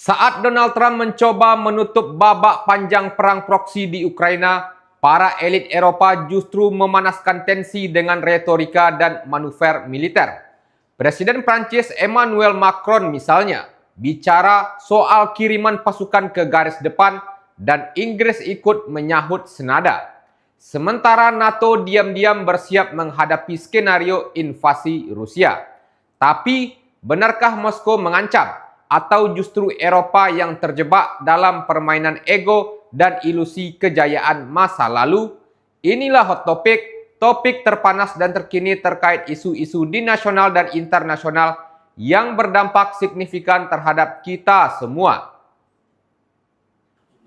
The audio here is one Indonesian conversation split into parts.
Saat Donald Trump mencoba menutup babak panjang perang proksi di Ukraina, para elit Eropa justru memanaskan tensi dengan retorika dan manuver militer. Presiden Prancis Emmanuel Macron misalnya bicara soal kiriman pasukan ke garis depan dan Inggris ikut menyahut senada. Sementara NATO diam-diam bersiap menghadapi skenario invasi Rusia. Tapi, benarkah Moskow mengancam atau justru Eropa yang terjebak dalam permainan ego dan ilusi kejayaan masa lalu? Inilah Hot Topic, topik terpanas dan terkini terkait isu-isu di nasional dan internasional yang berdampak signifikan terhadap kita semua.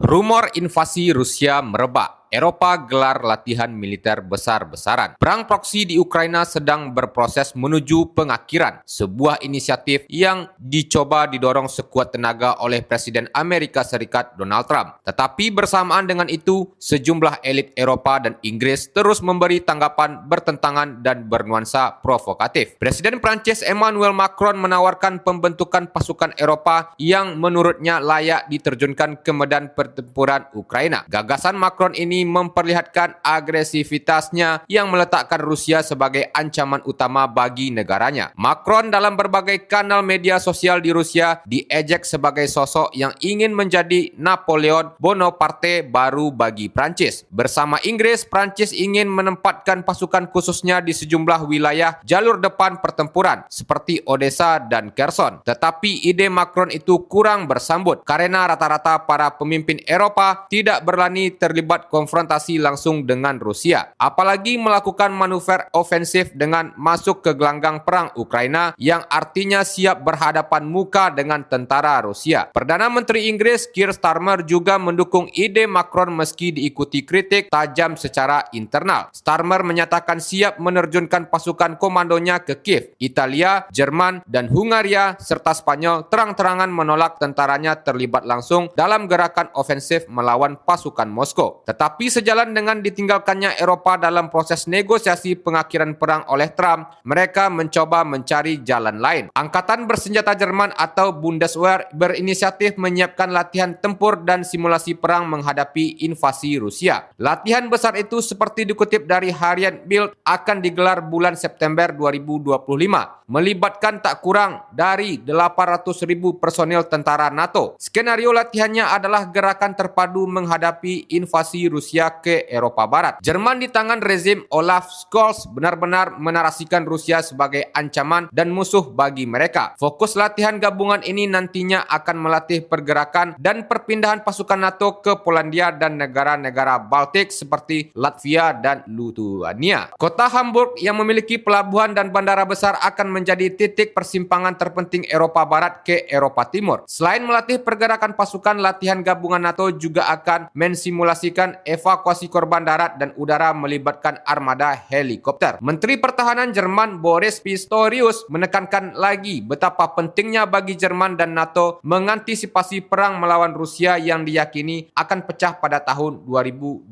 Rumor invasi Rusia merebak. Eropa gelar latihan militer besar-besaran. Perang proksi di Ukraina sedang berproses menuju pengakhiran. Sebuah inisiatif yang dicoba didorong sekuat tenaga oleh Presiden Amerika Serikat Donald Trump. Tetapi bersamaan dengan itu, sejumlah elit Eropa dan Inggris terus memberi tanggapan bertentangan dan bernuansa provokatif. Presiden Prancis Emmanuel Macron menawarkan pembentukan pasukan Eropa yang menurutnya layak diterjunkan ke medan pertempuran Ukraina. Gagasan Macron ini memperlihatkan agresivitasnya yang meletakkan Rusia sebagai ancaman utama bagi negaranya. Macron dalam berbagai kanal media sosial di Rusia diejek sebagai sosok yang ingin menjadi Napoleon Bonaparte baru bagi Prancis. Bersama Inggris, Prancis ingin menempatkan pasukan khususnya di sejumlah wilayah jalur depan pertempuran seperti Odessa dan Kherson. Tetapi ide Macron itu kurang bersambut karena rata-rata para pemimpin Eropa tidak berani terlibat konfrontasi langsung dengan Rusia, apalagi melakukan manuver ofensif dengan masuk ke gelanggang perang Ukraina yang artinya siap berhadapan muka dengan tentara Rusia. Perdana Menteri Inggris Keir Starmer juga mendukung ide Macron meski diikuti kritik tajam secara internal. Starmer menyatakan siap menerjunkan pasukan komandonya ke Kiev. Italia, Jerman, dan Hungaria serta Spanyol terang-terangan menolak tentaranya terlibat langsung dalam gerakan ofensif melawan pasukan Moskow. Tetapi sejalan dengan ditinggalkannya Eropa dalam proses negosiasi pengakhiran perang oleh Trump, mereka mencoba mencari jalan lain. Angkatan bersenjata Jerman atau Bundeswehr berinisiatif menyiapkan latihan tempur dan simulasi perang menghadapi invasi Rusia. Latihan besar itu seperti dikutip dari harian Bild akan digelar bulan September 2025, melibatkan tak kurang dari 800.000 personil tentara NATO. Skenario latihannya adalah gerakan terpadu menghadapi invasi Rusia ke Eropa Barat. Jerman di tangan rezim Olaf Scholz benar-benar menarasikan Rusia sebagai ancaman dan musuh bagi mereka. Fokus latihan gabungan ini nantinya akan melatih pergerakan dan perpindahan pasukan NATO ke Polandia dan negara-negara Baltik seperti Latvia dan Lithuania. Kota Hamburg yang memiliki pelabuhan dan bandara besar akan menjadi titik persimpangan terpenting Eropa Barat ke Eropa Timur. Selain melatih pergerakan pasukan, latihan gabungan NATO juga akan mensimulasikan evakuasi korban darat dan udara melibatkan armada helikopter. Menteri Pertahanan Jerman Boris Pistorius menekankan lagi betapa pentingnya bagi Jerman dan NATO mengantisipasi perang melawan Rusia yang diyakini akan pecah pada tahun 2029.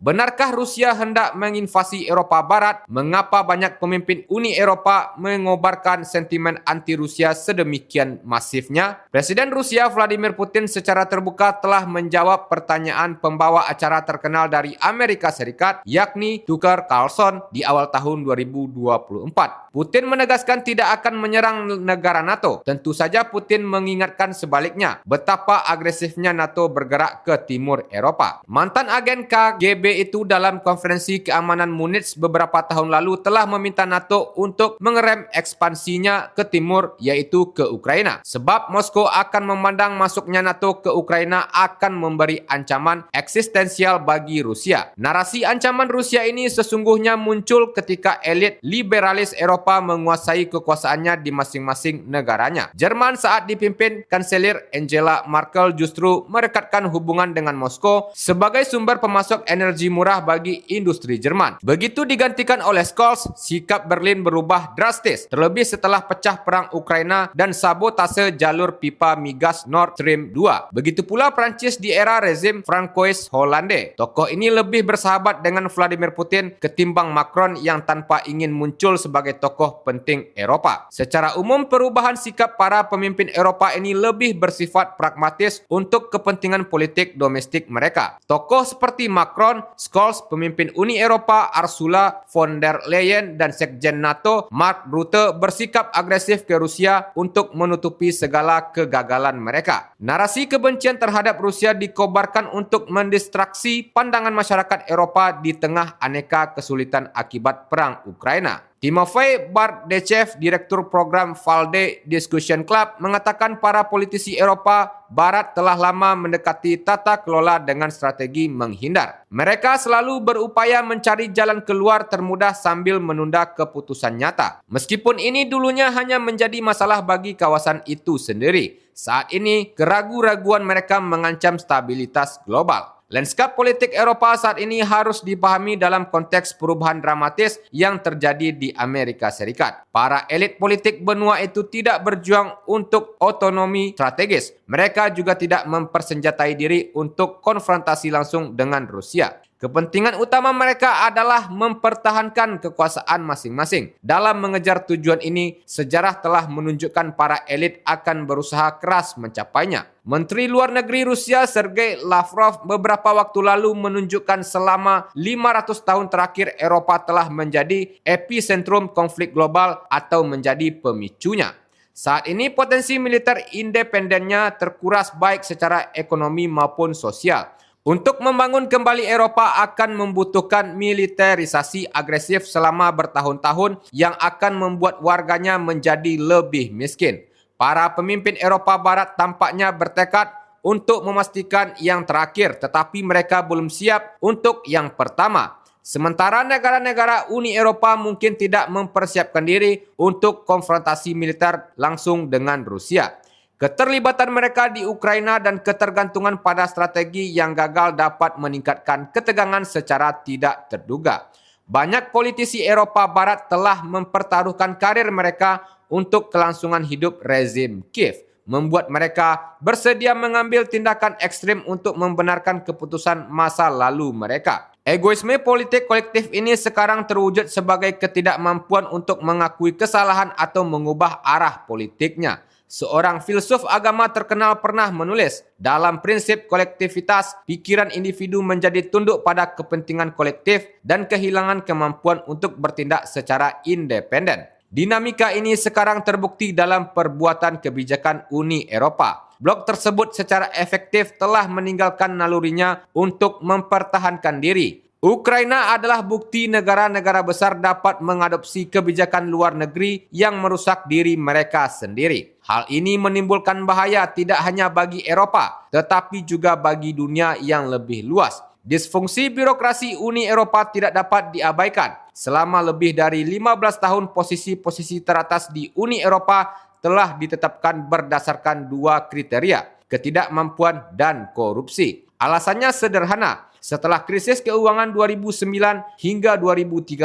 Benarkah Rusia hendak menginvasi Eropa Barat? Mengapa banyak pemimpin Uni Eropa mengobarkan sentimen anti-Rusia sedemikian masifnya? Presiden Rusia Vladimir Putin secara terbuka telah menjawab pertanyaan pembawa acara terkenal dari Amerika Serikat, yakni Tucker Carlson di awal tahun 2024. Putin menegaskan tidak akan menyerang negara NATO. Tentu saja Putin mengingatkan sebaliknya betapa agresifnya NATO bergerak ke timur Eropa. Mantan agen KGB itu dalam konferensi keamanan Munich beberapa tahun lalu telah meminta NATO untuk mengerem ekspansinya ke timur, yaitu ke Ukraina. Sebab Moskow akan memandang masuknya NATO ke Ukraina akan memberi ancaman eksistensial bagi Rusia. Narasi ancaman Rusia ini sesungguhnya muncul ketika elit liberalis Eropa menguasai kekuasaannya di masing-masing negaranya. Jerman saat dipimpin Kanselir Angela Merkel justru merekatkan hubungan dengan Moskow sebagai sumber pemasok energi murah bagi industri Jerman. Begitu digantikan oleh Scholz, sikap Berlin berubah drastis, terlebih setelah pecah perang Ukraina dan sabotase jalur pipa migas Nord Stream 2. Begitu pula Prancis di era rezim Francois Joyce Hollande. Tokoh ini lebih bersahabat dengan Vladimir Putin ketimbang Macron yang tanpa ingin muncul sebagai tokoh penting Eropa. Secara umum, perubahan sikap para pemimpin Eropa ini lebih bersifat pragmatis untuk kepentingan politik domestik mereka. Tokoh seperti Macron, Scholz, pemimpin Uni Eropa, Ursula von der Leyen, dan Sekjen NATO, Mark Rutte, bersikap agresif ke Rusia untuk menutupi segala kegagalan mereka. Narasi kebencian terhadap Rusia dikobarkan untuk mendistraksi pandangan masyarakat Eropa di tengah aneka kesulitan akibat perang Ukraina. Timofey Bardechev, Direktur Program Valde Discussion Club, mengatakan para politisi Eropa Barat telah lama mendekati tata kelola dengan strategi menghindar. Mereka selalu berupaya mencari jalan keluar termudah sambil menunda keputusan nyata. Meskipun ini dulunya hanya menjadi masalah bagi kawasan itu sendiri, saat ini keraguan-raguan mereka mengancam stabilitas global. Lanskap politik Eropa saat ini harus dipahami dalam konteks perubahan dramatis yang terjadi di Amerika Serikat. Para elit politik benua itu tidak berjuang untuk otonomi strategis. Mereka juga tidak mempersenjatai diri untuk konfrontasi langsung dengan Rusia. Kepentingan utama mereka adalah mempertahankan kekuasaan masing-masing. Dalam mengejar tujuan ini, sejarah telah menunjukkan para elit akan berusaha keras mencapainya. Menteri Luar Negeri Rusia Sergei Lavrov beberapa waktu lalu menunjukkan selama 500 tahun terakhir Eropa telah menjadi epicentrum konflik global atau menjadi pemicunya. Saat ini potensi militer independennya terkuras baik secara ekonomi maupun sosial. Untuk membangun kembali Eropa akan membutuhkan militerisasi agresif selama bertahun-tahun yang akan membuat warganya menjadi lebih miskin. Para pemimpin Eropa Barat tampaknya bertekad untuk memastikan yang terakhir, tetapi mereka belum siap untuk yang pertama. Sementara negara-negara Uni Eropa mungkin tidak mempersiapkan diri untuk konfrontasi militer langsung dengan Rusia. Keterlibatan mereka di Ukraina dan ketergantungan pada strategi yang gagal dapat meningkatkan ketegangan secara tidak terduga. Banyak politisi Eropa Barat telah mempertaruhkan karir mereka untuk kelangsungan hidup rezim Kiev, membuat mereka bersedia mengambil tindakan ekstrim untuk membenarkan keputusan masa lalu mereka. Egoisme politik kolektif ini sekarang terwujud sebagai ketidakmampuan untuk mengakui kesalahan atau mengubah arah politiknya. Seorang filsuf agama terkenal pernah menulis, dalam prinsip kolektivitas, pikiran individu menjadi tunduk pada kepentingan kolektif dan kehilangan kemampuan untuk bertindak secara independen. Dinamika ini sekarang terbukti dalam perbuatan kebijakan Uni Eropa. Blok tersebut secara efektif telah meninggalkan nalurinya untuk mempertahankan diri. Ukraina adalah bukti negara-negara besar dapat mengadopsi kebijakan luar negeri yang merusak diri mereka sendiri. Hal ini menimbulkan bahaya tidak hanya bagi Eropa, tetapi juga bagi dunia yang lebih luas. Disfungsi birokrasi Uni Eropa tidak dapat diabaikan. Selama lebih dari 15 tahun posisi-posisi teratas di Uni Eropa telah ditetapkan berdasarkan dua kriteria, ketidakmampuan dan korupsi. Alasannya sederhana. Setelah krisis keuangan 2009 hingga 2013,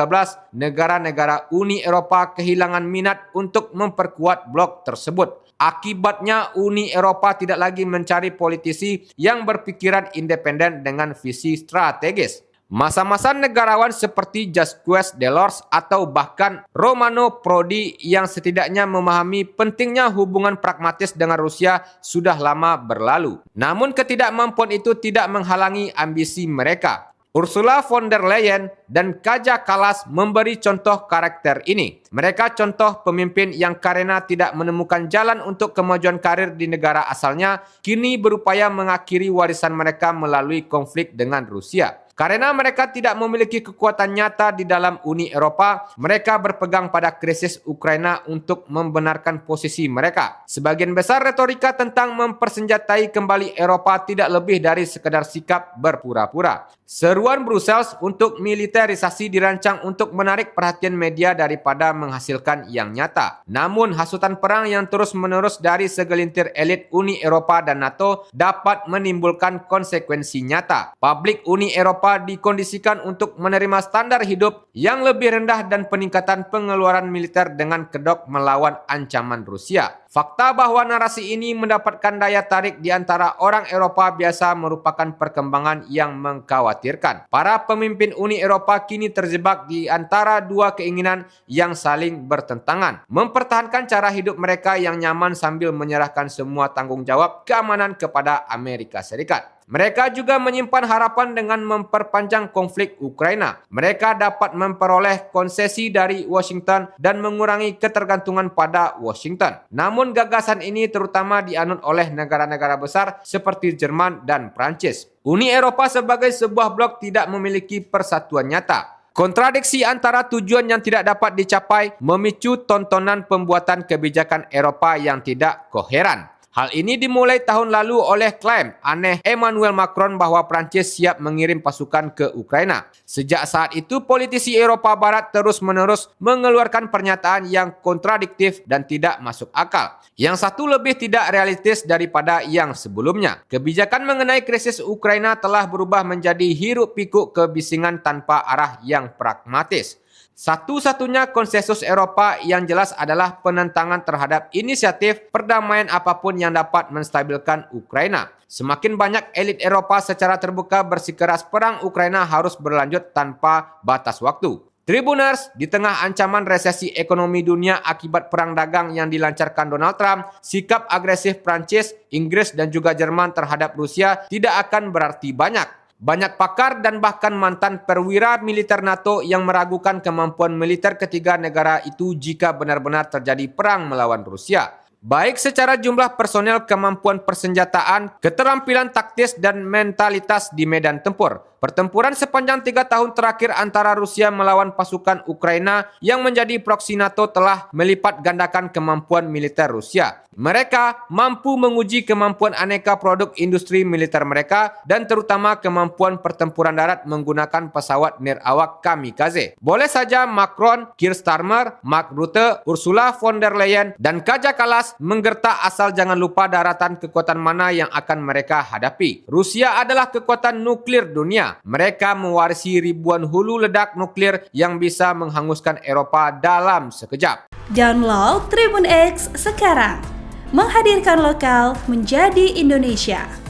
negara-negara Uni Eropa kehilangan minat untuk memperkuat blok tersebut. Akibatnya Uni Eropa tidak lagi mencari politisi yang berpikiran independen dengan visi strategis. Masa-masa negarawan seperti Jacques Delors atau bahkan Romano Prodi yang setidaknya memahami pentingnya hubungan pragmatis dengan Rusia sudah lama berlalu. Namun ketidakmampuan itu tidak menghalangi ambisi mereka. Ursula von der Leyen dan Kaja Kallas memberi contoh karakter ini. Mereka contoh pemimpin yang karena tidak menemukan jalan untuk kemajuan karir di negara asalnya, kini berupaya mengakhiri warisan mereka melalui konflik dengan Rusia. Karena mereka tidak memiliki kekuatan nyata di dalam Uni Eropa, mereka berpegang pada krisis Ukraina untuk membenarkan posisi mereka. Sebagian besar retorika tentang mempersenjatai kembali Eropa tidak lebih dari sekedar sikap berpura-pura. Seruan Brussels untuk militerisasi dirancang untuk menarik perhatian media daripada menghasilkan yang nyata. Namun, hasutan perang yang terus-menerus dari segelintir elit Uni Eropa dan NATO dapat menimbulkan konsekuensi nyata. Publik Uni Eropa Eropa dikondisikan untuk menerima standar hidup yang lebih rendah dan peningkatan pengeluaran militer dengan kedok melawan ancaman Rusia. Fakta bahwa narasi ini mendapatkan daya tarik di antara orang Eropa biasa merupakan perkembangan yang mengkhawatirkan. Para pemimpin Uni Eropa kini terjebak di antara dua keinginan yang saling bertentangan. Mempertahankan cara hidup mereka yang nyaman sambil menyerahkan semua tanggung jawab keamanan kepada Amerika Serikat. Mereka juga menyimpan harapan dengan memperpanjang konflik Ukraina. Mereka dapat memperoleh konsesi dari Washington dan mengurangi ketergantungan pada Washington. Namun gagasan ini terutama dianut oleh negara-negara besar seperti Jerman dan Prancis. Uni Eropa sebagai sebuah blok tidak memiliki persatuan nyata. Kontradiksi antara tujuan yang tidak dapat dicapai memicu tontonan pembuatan kebijakan Eropa yang tidak koheran. Hal ini dimulai tahun lalu oleh klaim aneh Emmanuel Macron bahwa Prancis siap mengirim pasukan ke Ukraina. Sejak saat itu, politisi Eropa Barat terus-menerus mengeluarkan pernyataan yang kontradiktif dan tidak masuk akal. Yang satu lebih tidak realistis daripada yang sebelumnya. Kebijakan mengenai krisis Ukraina telah berubah menjadi hiruk-pikuk kebisingan tanpa arah yang pragmatis. Satu-satunya konsensus Eropa yang jelas adalah penentangan terhadap inisiatif perdamaian apapun yang dapat menstabilkan Ukraina. Semakin banyak elit Eropa secara terbuka bersikeras perang Ukraina harus berlanjut tanpa batas waktu. Tribuners, di tengah ancaman resesi ekonomi dunia akibat perang dagang yang dilancarkan Donald Trump, sikap agresif Prancis, Inggris dan juga Jerman terhadap Rusia tidak akan berarti banyak. Banyak pakar dan bahkan mantan perwira militer NATO yang meragukan kemampuan militer ketiga negara itu jika benar-benar terjadi perang melawan Rusia. Baik secara jumlah personel, kemampuan persenjataan, keterampilan taktis dan mentalitas di medan tempur. Pertempuran sepanjang 3 tahun terakhir antara Rusia melawan pasukan Ukraina yang menjadi proksi NATO telah melipat gandakan kemampuan militer Rusia. Mereka mampu menguji kemampuan aneka produk industri militer mereka dan terutama kemampuan pertempuran darat menggunakan pesawat nirawak kamikaze. Boleh saja Macron, Keir Starmer, Mark Rutte, Ursula von der Leyen, dan Kaja Kallas menggertak asal jangan lupa daratan kekuatan mana yang akan mereka hadapi. Rusia adalah kekuatan nuklir dunia. Mereka mewarisi ribuan hulu ledak nuklir yang bisa menghanguskan Eropa dalam sekejap. Download Tribun X sekarang. Menghadirkan lokal menjadi Indonesia.